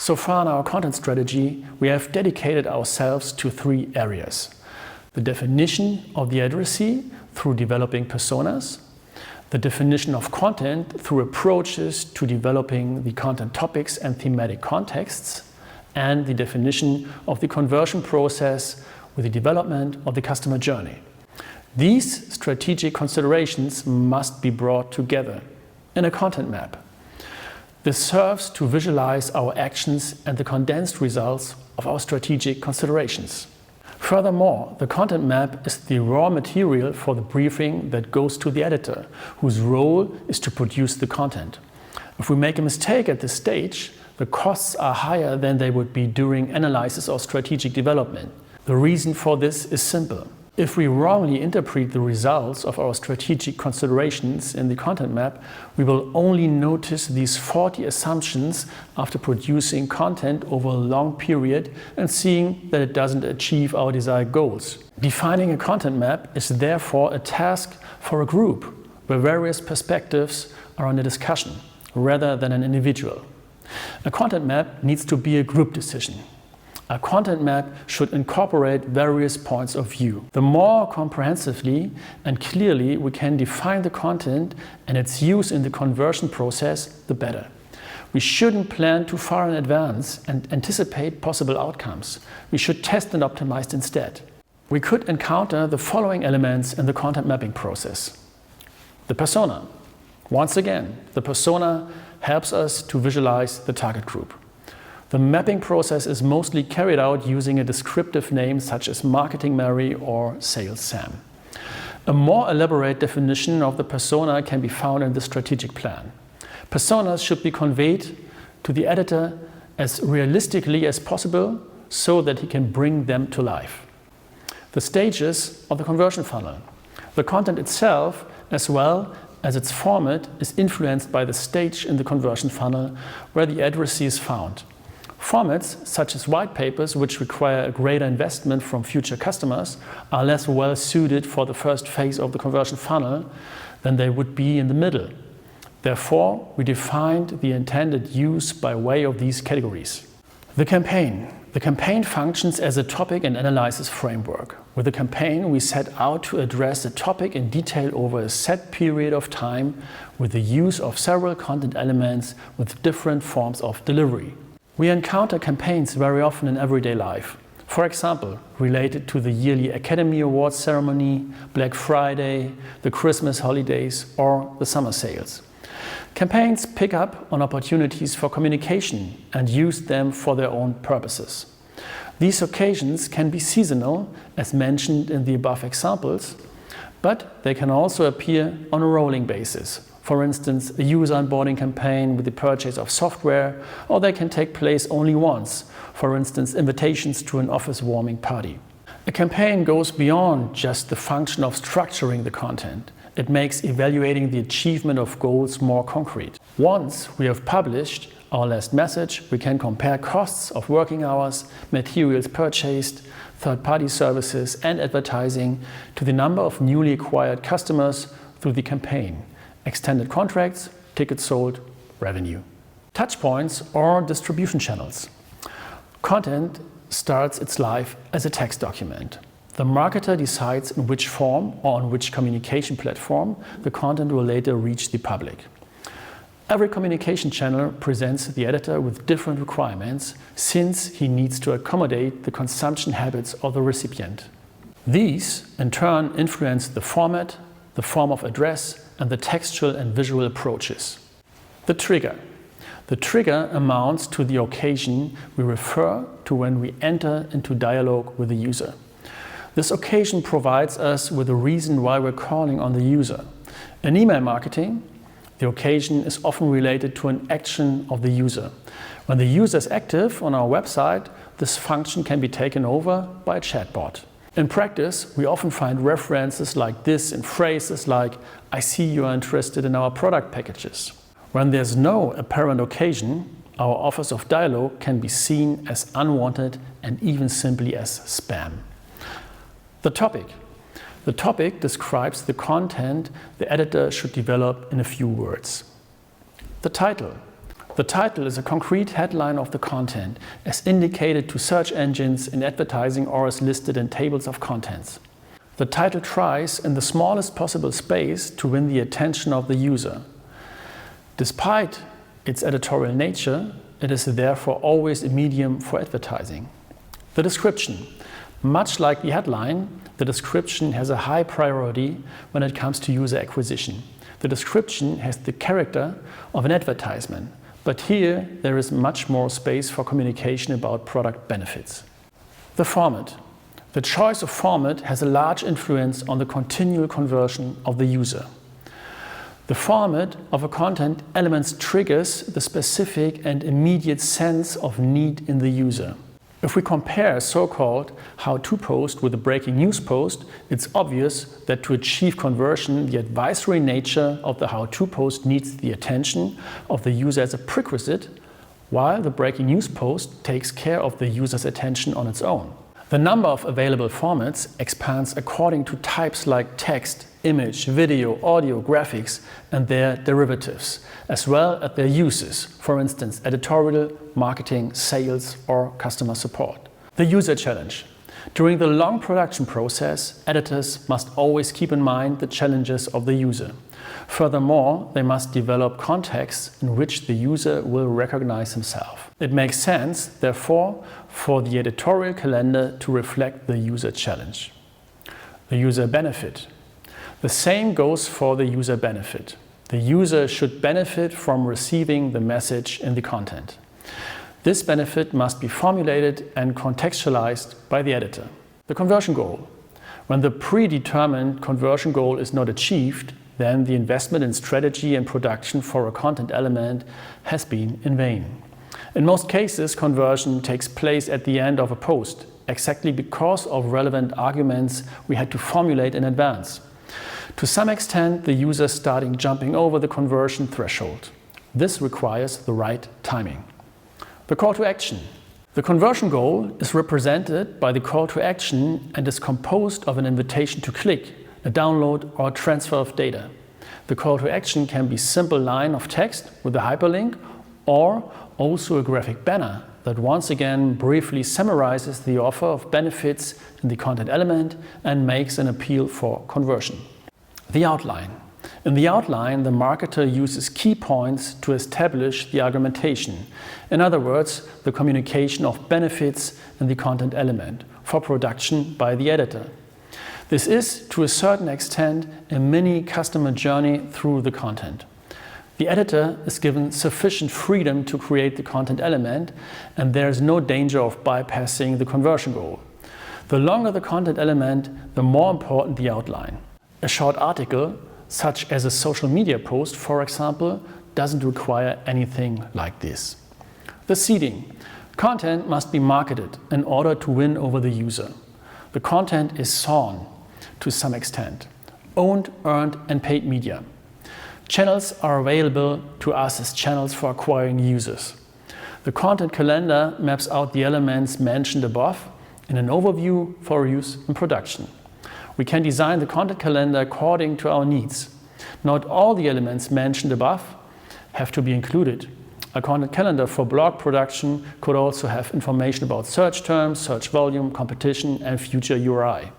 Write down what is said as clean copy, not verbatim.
So far in our content strategy, we have dedicated ourselves to 3 areas: the definition of the addressee through developing personas, the definition of content through approaches to developing the content topics and thematic contexts, and the definition of the conversion process with the development of the customer journey. These strategic considerations must be brought together in a content map. This serves to visualize our actions and the condensed results of our strategic considerations. Furthermore, the content map is the raw material for the briefing that goes to the editor, whose role is to produce the content. If we make a mistake at this stage, the costs are higher than they would be during analysis or strategic development. The reason for this is simple. If we wrongly interpret the results of our strategic considerations in the content map, we will only notice these 40 assumptions after producing content over a long period and seeing that it doesn't achieve our desired goals. Defining a content map is therefore a task for a group, where various perspectives are under discussion, rather than an individual. A content map needs to be a group decision. A content map should incorporate various points of view. The more comprehensively and clearly we can define the content and its use in the conversion process, the better. We shouldn't plan too far in advance and anticipate possible outcomes. We should test and optimize instead. We could encounter the following elements in the content mapping process. The persona. Once again, the persona helps us to visualize the target group. The mapping process is mostly carried out using a descriptive name such as Marketing Mary or Sales Sam. A more elaborate definition of the persona can be found in the strategic plan. Personas should be conveyed to the editor as realistically as possible so that he can bring them to life. The stages of the conversion funnel. The content itself, as well as its format, is influenced by the stage in the conversion funnel where the addressee is found. Formats such as white papers, which require a greater investment from future customers, are less well suited for the first phase of the conversion funnel than they would be in the middle. Therefore, we defined the intended use by way of these categories. The campaign. The campaign functions as a topic and analysis framework. With the campaign, we set out to address a topic in detail over a set period of time with the use of several content elements with different forms of delivery. We encounter campaigns very often in everyday life. For example, related to the yearly Academy Awards ceremony, Black Friday, the Christmas holidays, or the summer sales. Campaigns pick up on opportunities for communication and use them for their own purposes. These occasions can be seasonal, as mentioned in the above examples, but they can also appear on a rolling basis. For instance, a user onboarding campaign with the purchase of software, or they can take place only once, for instance, invitations to an office warming party. A campaign goes beyond just the function of structuring the content. It makes evaluating the achievement of goals more concrete. Once we have published our last message, we can compare costs of working hours, materials purchased, third-party services and advertising to the number of newly acquired customers through the campaign. Extended contracts, tickets sold, revenue. Touchpoints or distribution channels. Content starts its life as a text document. The marketer decides in which form or on which communication platform the content will later reach the public. Every communication channel presents the editor with different requirements since he needs to accommodate the consumption habits of the recipient. These, in turn, influence the format, the form of address, and the textual and visual approaches. The trigger. The trigger amounts to the occasion we refer to when we enter into dialogue with the user. This occasion provides us with a reason why we're calling on the user. In email marketing, the occasion is often related to an action of the user. When the user is active on our website, this function can be taken over by a chatbot. In practice, we often find references like this in phrases like, "I see you are interested in our product packages." When there's no apparent occasion, our offers of dialogue can be seen as unwanted and even simply as spam. The topic. The topic describes the content the editor should develop in a few words. The title. The title is a concrete headline of the content, as indicated to search engines in advertising or as listed in tables of contents. The title tries in the smallest possible space to win the attention of the user. Despite its editorial nature, it is therefore always a medium for advertising. The description. Much like the headline, the description has a high priority when it comes to user acquisition. The description has the character of an advertisement, but here there is much more space for communication about product benefits. The format. The choice of format has a large influence on the continual conversion of the user. The format of a content element triggers the specific and immediate sense of need in the user. If we compare a so-called how-to post with a breaking news post, it's obvious that to achieve conversion, the advisory nature of the how-to post needs the attention of the user as a prerequisite, while the breaking news post takes care of the user's attention on its own. The number of available formats expands according to types like text, image, video, audio, graphics, and their derivatives, as well as their uses, for instance, editorial, marketing, sales, or customer support. The user challenge. During the long production process, editors must always keep in mind the challenges of the user. Furthermore, they must develop contexts in which the user will recognize himself. It makes sense, therefore, for the editorial calendar to reflect the user challenge. The user benefit. The same goes for the user benefit. The user should benefit from receiving the message in the content. This benefit must be formulated and contextualized by the editor. The conversion goal. When the predetermined conversion goal is not achieved, then the investment in strategy and production for a content element has been in vain. In most cases, conversion takes place at the end of a post, exactly because of relevant arguments we had to formulate in advance. To some extent, the user starting jumping over the conversion threshold. This requires the right timing. The call to action. The conversion goal is represented by the call to action and is composed of an invitation to click, a download or transfer of data. The call to action can be a simple line of text with a hyperlink or also a graphic banner that once again briefly summarizes the offer of benefits in the content element and makes an appeal for conversion. The outline. In the outline, the marketer uses key points to establish the argumentation. In other words, the communication of benefits in the content element for production by the editor. This is, to a certain extent, a mini customer journey through the content. The editor is given sufficient freedom to create the content element, and there is no danger of bypassing the conversion goal. The longer the content element, the more important the outline. A short article, such as a social media post, for example, doesn't require anything like this. The seeding. Content must be marketed in order to win over the user. The content is sown to some extent. Owned, earned, and paid media. Channels are available to us as channels for acquiring users. The content calendar maps out the elements mentioned above in an overview for use in production. We can design the content calendar according to our needs. Not all the elements mentioned above have to be included. A content calendar for blog production could also have information about search terms, search volume, competition, and future URI.